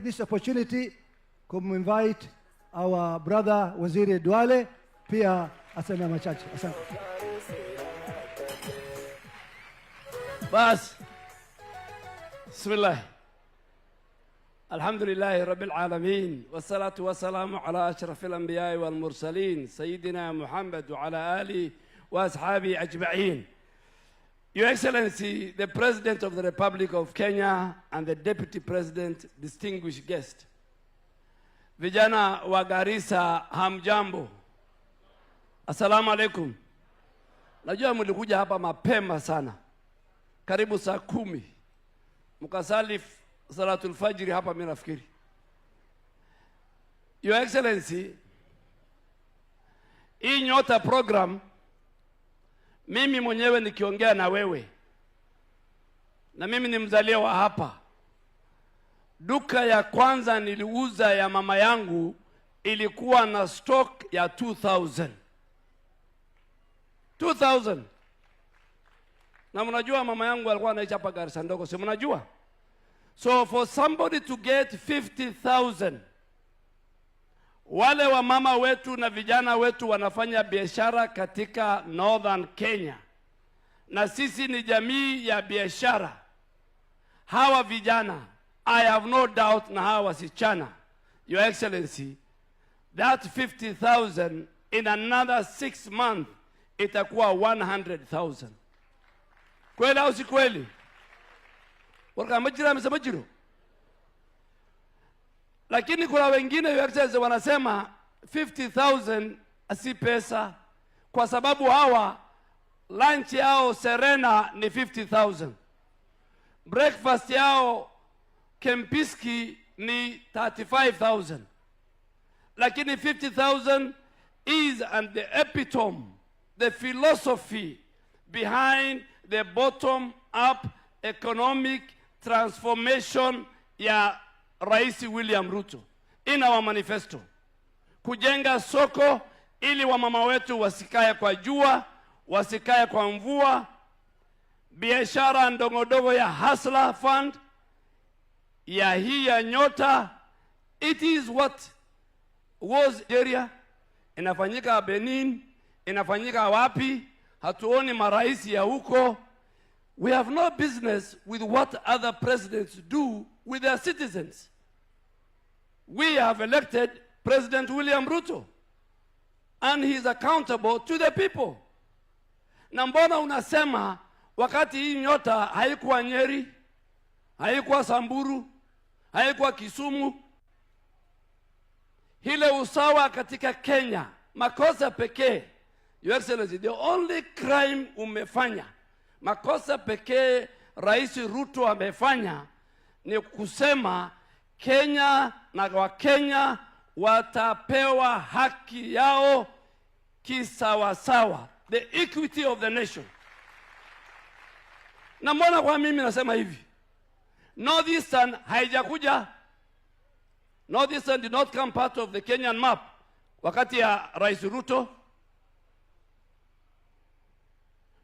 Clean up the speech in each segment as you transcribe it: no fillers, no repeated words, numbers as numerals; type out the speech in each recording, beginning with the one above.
this opportunity to invite our brother Waziri Duale pia aseme machache. Asante. Bas. Bismillah. Alhamdulillah Rabbil Alameen. Wassalatu wassalamu ala ashrafil anbiya'i wal mursalin. Sayyidina Muhammad wa ala alihi wa ashabi ajma'in. Your Excellency, the President of the Republic of Kenya and the Deputy President, distinguished guest. Vijana wa Garissa, hamjambo. Assalamu alaikum. Najua mlikuja hapa mapema sana. Karibu saa 10. Mkasali salatul fajri hapa mimi nafikiri. Your Excellency, hii Nyota program mimi mwenyewe nikiongea na wewe, na mimi ni mzaliwa wa hapa. Duka ya kwanza niliuza ya mama yangu ilikuwa na stock ya 2000. Na mnajua mama yangu alikuwa anaishi hapa Garissa ndogo, si mnajua? So for somebody to get 50,000, wale wa mama wetu na vijana wetu wanafanya biashara katika Northern Kenya, na sisi ni jamii ya biashara. Hawa vijana, I have no doubt, na hawa wasichana, Your Excellency, that 50,000 in another 6 months itakuwa 100,000. Kweli au si kweli? Waka majira msemajiru. Lakini kuna wengine Your Excellency wanasema 50,000 asi pesa, kwa sababu hawa lunch yao Serena ni 50,000. Breakfast yao Kempiski ni 35,000. Lakini 50,000 is and the epitome, the philosophy behind the bottom-up economic transformation ya Rais William Ruto in our manifesto. Kujenga soko ili wamama wetu wasikae kwa jua, wasikae kwa mvua. Biashara ndogo ya Hustler Fund, ya hii ya Nyota, it is what was area. Inafanyika Benin, inafanyika wapi? Hatuoni maraisi ya huko. We have no business with what other presidents do with their citizens. We have elected President William Ruto, and he is accountable to the people. Na mbona unasema wakati hii Nyota haikuwa Nyeri, haikuwa Samburu, haikuwa Kisumu? Hile usawa katika Kenya, makosa pekee, Your Excellency, the only crime umefanya, makosa pekee Rais Ruto amefanya ni kusema Kenya na Wakenya watapewa haki yao kisawasawa, the equity of the nation. Na mbona kwa mimi nasema hivi? Northeastern haijakuja. Northeastern did not come part of the Kenyan map wakati ya Rais Ruto.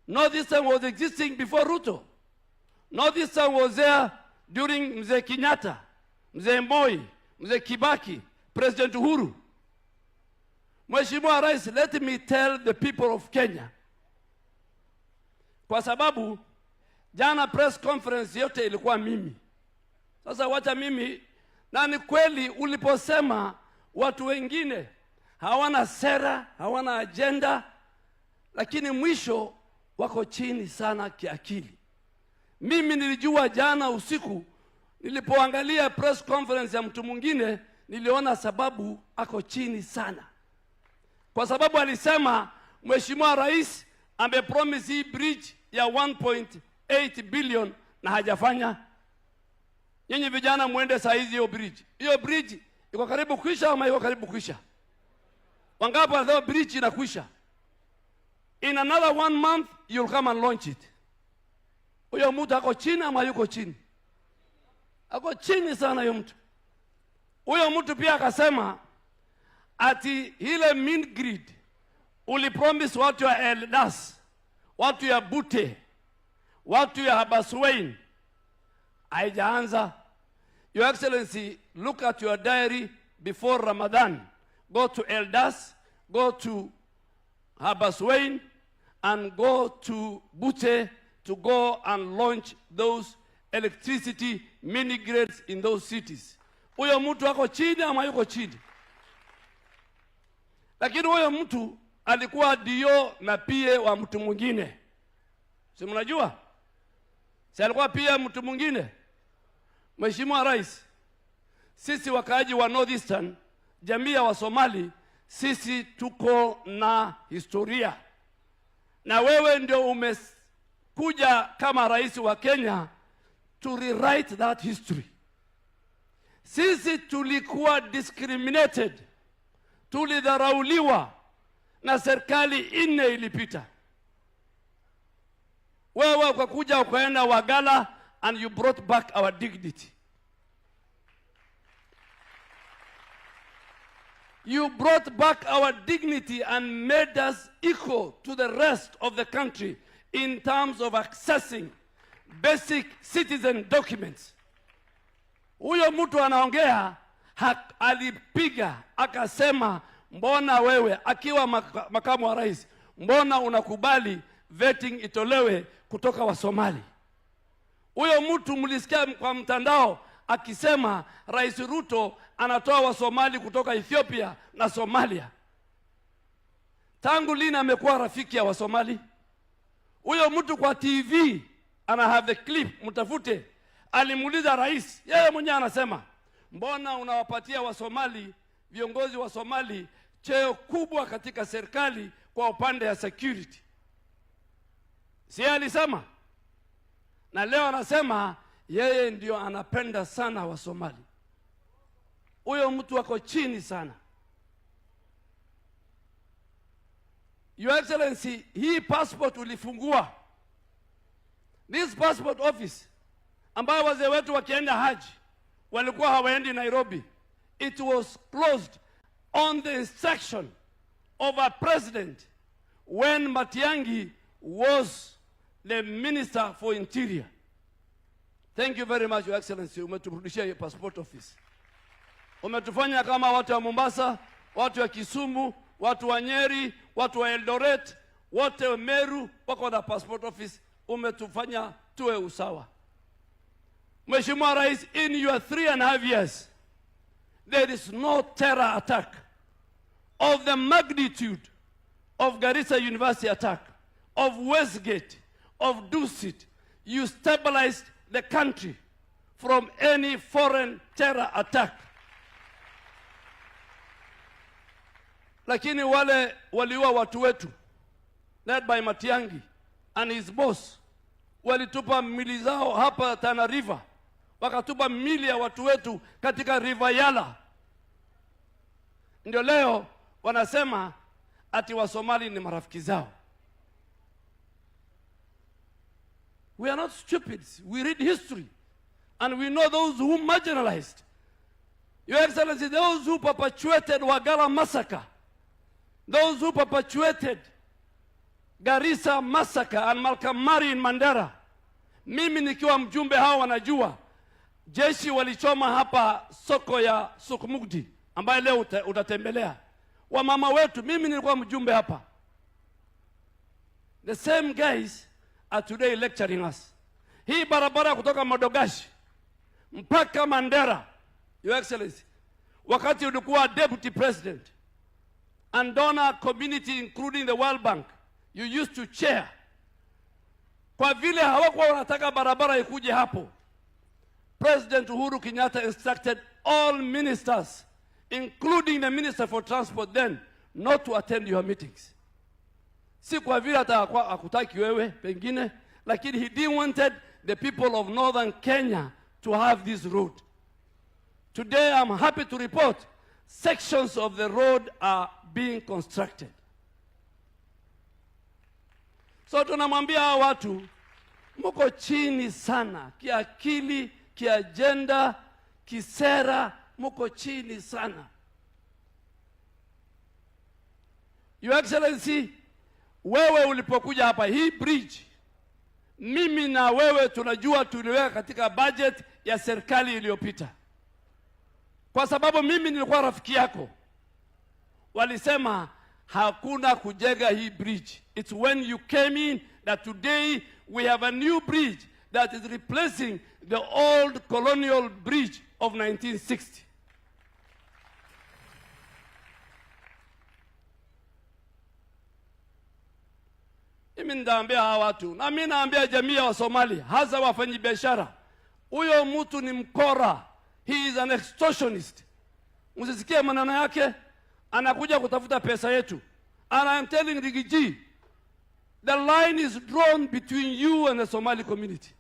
Northeastern was existing before Ruto. Northeastern was there during Mzee Kenyatta, Mzee Moi, Mzee Kibaki, President Uhuru. Mheshimiwa Rais, let me tell the people of Kenya, kwa sababu jana press conference yote ilikuwa mimi. Sasa wacha mimi, na ni kweli uliposema watu wengine hawana sera, hawana agenda, lakini mwisho wako chini sana kiakili. Mimi nilijua jana usiku nilipoangalia press conference ya mtu mwingine, niliona sababu ako chini sana. Kwa sababu alisema Mheshimiwa Rais amepromise hii bridge ya 1.8 billion na hajafanya. Nyinyi vijana muende saa hizi hiyo bridge. Hiyo bridge iko karibu kuisha ama iko karibu kuisha? Wangapi wanataka bridge inakwisha? In another 1 month you'll come and launch it. Huyo mtu ako chini ama yuko chini? Ako chini sana huyo mtu. Huyo mtu pia akasema ati ile mean grid ulipromise watu ya Eldas, watu ya Bute, watu ya Habaswein, haijaanza. Your Excellency, look at your diary before Ramadan. Go to Eldas, go to Habaswein, and go to Bute to go and launch those electricity mini grids in those cities. Huyo mtu wako chini ama yuko chini? Lakini huyo mtu alikuwa dio na pia wa mtu mwingine. Si mnajua? Si alikuwa pia mtu mwingine? Mheshimiwa Rais, sisi wakaaji wa Northeastern, jamii ya Wasomali, sisi tuko na historia. Na wewe ndio umekuja kama rais wa Kenya to rewrite that history. Sisi tulikuwa discriminated, tulidharauliwa na serikali ine ilipita. Wewe ukakuja ukaenda Wagala and you brought back our dignity. You brought back our dignity and made us equal to the rest of the country in terms of accessing basic citizen documents. Huyo mtu anaongea alipiga akasema, mbona wewe akiwa makamu wa rais, mbona unakubali vetting itolewe kutoka wa Somali? Huyo mtu mlisikia kwa mtandao akisema Rais Ruto anatoa wa Somali kutoka Ethiopia na Somalia. Tangu lini amekuwa rafiki ya wa Somali? Huyo mtu kwa TV ana have the clip, mtafute. Alimuuliza rais, yeye mwenyewe anasema, mbona unawapatia wa Somali, viongozi wa Somali, cheo kubwa katika serikali kwa upande ya security? Si alisema? Na leo anasema yeye ndio anapenda sana wa Somali. Huyo mtu wako chini sana. Your Excellency, hii passport ulifungua. This passport office ambayo wazee wetu wakienda haji walikuwa hawaendi Nairobi. It was closed on the instruction of a president when Matiang'i was the Minister for Interior. Thank you very much, Your Excellency. Umeturudishia hiyo passport office. Umetufanya kama watu wa Mombasa, watu wa Kisumu, watu wa Nyeri, watu wa Eldoret, wote wa Meru wako na passport office. Umetufanya tuwe usawa. Mheshimiwa Rais, in your 3.5 years, there is no terror attack of the magnitude of Garissa University attack, of Westgate, of Dusit. You stabilized the country from any foreign terror attack. Lakini wale waliua watu wetu, led by Matiang'i and his boss, walitupa mili zao hapa Tana River, wakatupa mili ya watu wetu katika River Yala. Ndio leo wanasema ati wa Somali ni marafiki zao. We are not stupid. We read history and we know those who marginalized. Your Excellency, those who perpetuated Wagala massacre, those who perpetuated Garissa massacre and Malkamari in Mandera. Mimi nikiwa mjumbe hao wanajua. Jeshi walichoma hapa soko ya Sukmugdi ambaye leo utatembelea. Wamama wetu, mimi nilikuwa mjumbe hapa. The same guys are today lecturing us. Hii barabara kutoka Modogashi mpaka Mandera, Your Excellency, wakati ulikuwa deputy president and donor community including the World Bank, you used to chair. Kwa vile hawakuwa wanataka barabara ikuje hapo, President Uhuru Kenyatta instructed all ministers, including the Minister for Transport then, not to attend your meetings. Si kwa vile atakuwa hakutaki wewe pengine, lakini he didn't wanted the people of northern Kenya to have this road. Today I'm happy to report sections of the road are being constructed. So tunamwambia hawa watu, mko chini sana kiakili, kiagenda, kisera, mko chini sana. Your Excellency, wewe ulipokuja hapa hii bridge, mimi na wewe tunajua tuliweka katika budget ya serikali iliyopita. kwa sababu mimi nilikuwa rafiki yako. Walisema hakuna kujenga hii bridge. It's when you came in that today we have a new bridge that is replacing the old colonial bridge of 1960. Mimi ndaambia hawa watu, na mimi naambia jamii ya Wasomali, hasa wafanyabiashara, huyo mtu ni mkora. He is an extortionist. Msisikie maneno yake, anakuja kutafuta pesa yetu. And I am telling Rigiji, the line is drawn between you and the Somali community.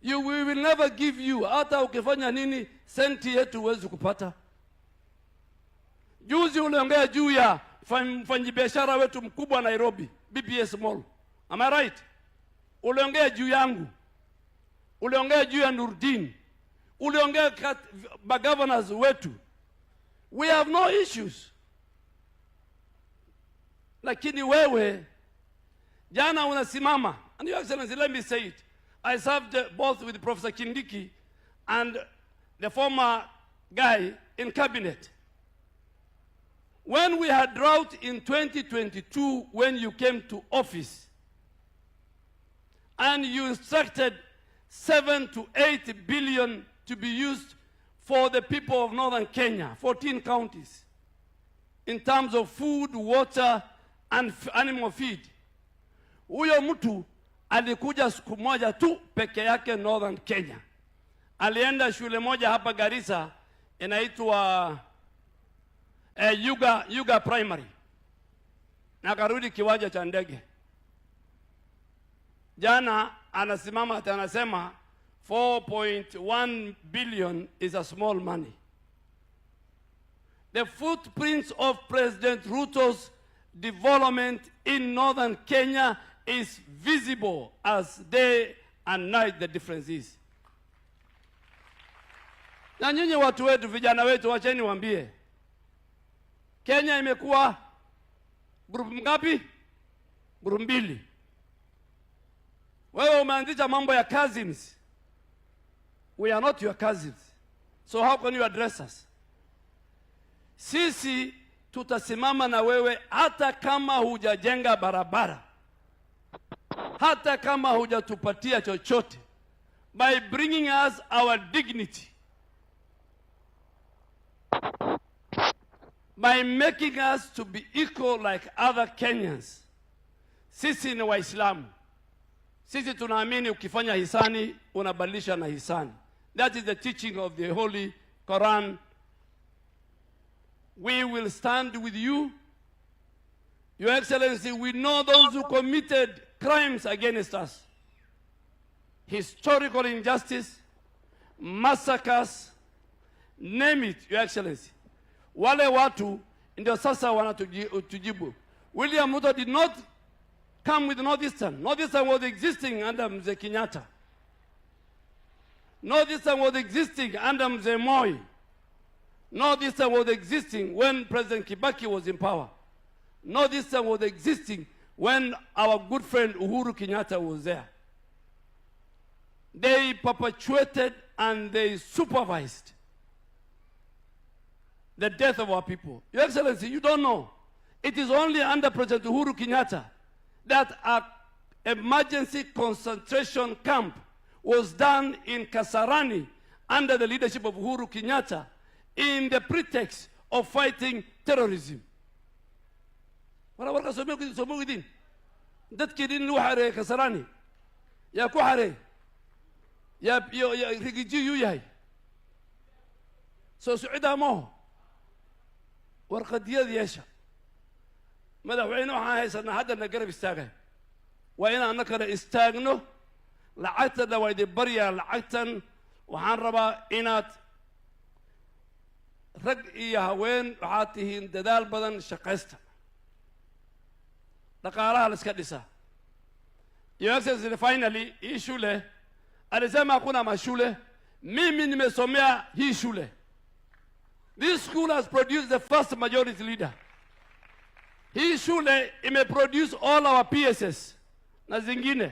We will never give you, hata ukifanya nini, senti yetu huwezi kupata. Juzi uliongea juu ya mfanyabiashara wetu mkubwa Nairobi, BPS Mall. Am I right? Uliongea juu yangu. Uliongea juu ya Nurdin. Uliongea governors wetu. We have no issues. Lakini wewe jana unasimama, and Your Excellency, let me say it. I served both with Professor Kindiki and the former guy in cabinet. When we had drought in 2022, when you came to office, and you instructed 7 to 8 billion to be used for the people of northern Kenya, 14 counties, in terms of food, water, and animal feed. Huyo mtu alikuja siku moja tu peke yake northern Kenya. Alienda shule moja hapa Garissa inaitwa Yuga Primary. Na karudi kiwanja cha ndege. Jana anasimama anasema 4.1 billion is a small money. The footprints of President Ruto's development in northern Kenya is visible as day and night. The difference is. Na nyinyi watu wetu, vijana wetu, wacheni waambie, Kenya imekuwa group ngapi? Group mbili. Wewe umeanzisha mambo ya cousins. We are not your cousins. So how can you address us? Sisi tutasimama na wewe hata kama hujajenga barabara, hata kama hujatupatia chochote, by bringing us our dignity, by making us to be equal like other Kenyans. Sisi ni Waislamu. Sisi tunaamini ukifanya hisani unabadilisha na hisani. That is the teaching of the Holy Quran. We will stand with you. Your Excellency, we know those who committed crimes against us. Historical injustice, massacres, name it, Your Excellency. Wale watu ndio sasa wanatujibu. William Ruto did not come with Northeastern. Northeastern was existing under Mzee Kenyatta. Northeastern was existing under Mzee Moi. Northeastern was existing when President Kibaki was in power. Northeastern was existing when our good friend Uhuru Kenyatta was there. They perpetuated and they supervised the death of our people. Your Excellency, you don't know. It is only under President Uhuru Kenyatta that an emergency concentration camp was done in Kasarani under the leadership of Uhuru Kenyatta in the pretext of fighting terrorism. Wala somo within. Dadkii in lagu xareeyay Kasarani yaa ku xareeyay yaa Rigiji yu yahay soo socda ma warqadiyad yeesha madaxweyne waxaan haysanaa hadda na garab istaagay waa in aan kala istaagno lacagta waa idin baryaa lacagtan waxaan rabaa inaad rag iyo haween waxaad tihiin dadaal badan shaqaysta dhaqaalaha la iska dhisa. Your Excellency, finally hii shule alisema hakuna mashule. Mimi nimesomea hii shule. This school has produced the first majority leader. Hii shule imeproduce all our PSS na zingine.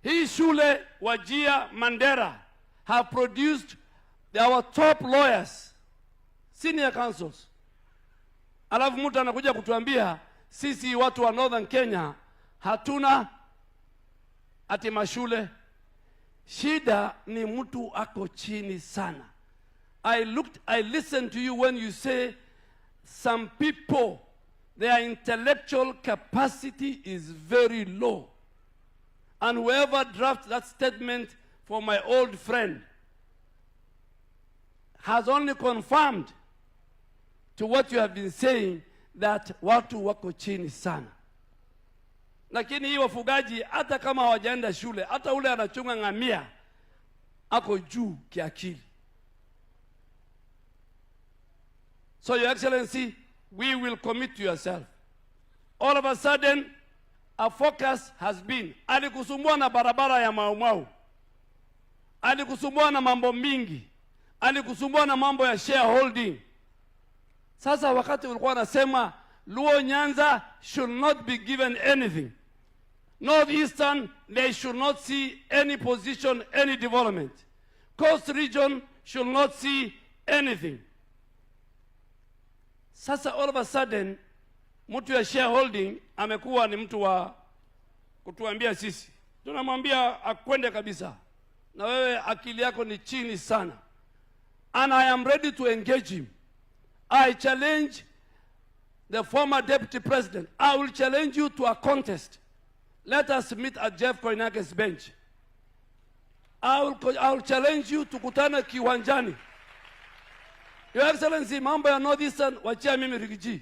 Hii shule Wajia Mandera have produced They are our top lawyers, senior counsels. Alafu mtu anakuja kutuambia sisi watu wa Northern Kenya hatuna ati mashule. Shida ni mtu ako chini sana. I listened to you when you say some people, their intellectual capacity is very low. And whoever drafted that statement for my old friend has only confirmed to what you have been saying, that watu wako chini sana. Lakini hii wafugaji hata kama hawajaenda shule, hata ule anachunga ngamia ako juu kiakili. So Your Excellency, we will commit to yourself. All of a sudden, our focus has been, alikusumbua na barabara ya Mau Mau, alikusumbua na mambo mingi, alikusumbua na mambo ya shareholding. Sasa wakati ulikuwa nasema Luo Nyanza should not be given anything, Northeastern, they should not see any position, any development, Coast Region should not see anything. Sasa all of a sudden, mtu ya shareholding amekuwa ni mtu wa kutuambia sisi. Tunamwambia akwende kabisa, na wewe akili yako ni chini sana. And I am ready to engage him. I challenge the former deputy president. I will challenge you to a contest. Let us meet at Jeff Koinake's bench. I will challenge you to kutana kiwanjani. Your Excellency, mambo ya Northeastern wachia mimi Rigiji.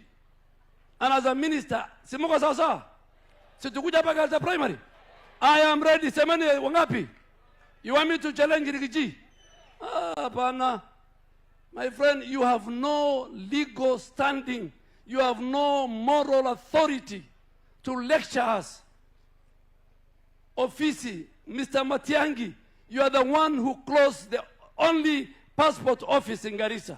And as a minister, simuko sawa sawa? Situkuja hapa Galata Primary. I am ready. Semeni wangapi? You want me to challenge Rigiji? Hapana. My friend, you have no legal standing. You have no moral authority to lecture us. Offici, Mr. Matiangi, you are the one who closed the only passport office in Garissa.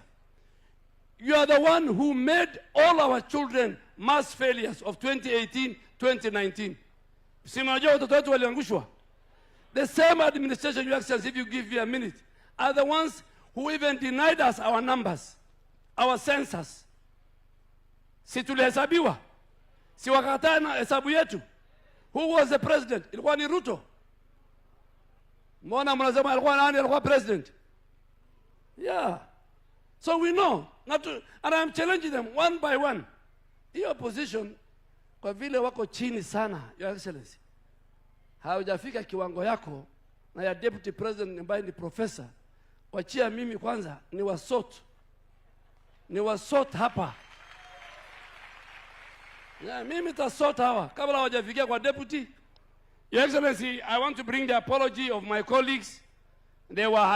You are the one who made all our children mass failures of 2018, 2019. The same administration, Your Excellency, if you give me a minute, are the ones who even denied us our numbers, our census. Si tulihesabiwa? Si wakataa na hesabu yetu? Who was the president? Ilikuwa ni Ruto. Mbona mnasema alikuwa nani alikuwa president? Yeah. So we know. And I'm challenging them one by one. Hiyo opposition, kwa vile wako chini sana, Your Excellency, haujafika kiwango yako na ya deputy president ambaye ni professor. Wachia mimi kwanza ni wasot hapa. Yeah, mimi tasot hawa kabla hawajafikia kwa deputy. Your Excellency, I want to bring the apology of my colleagues. They were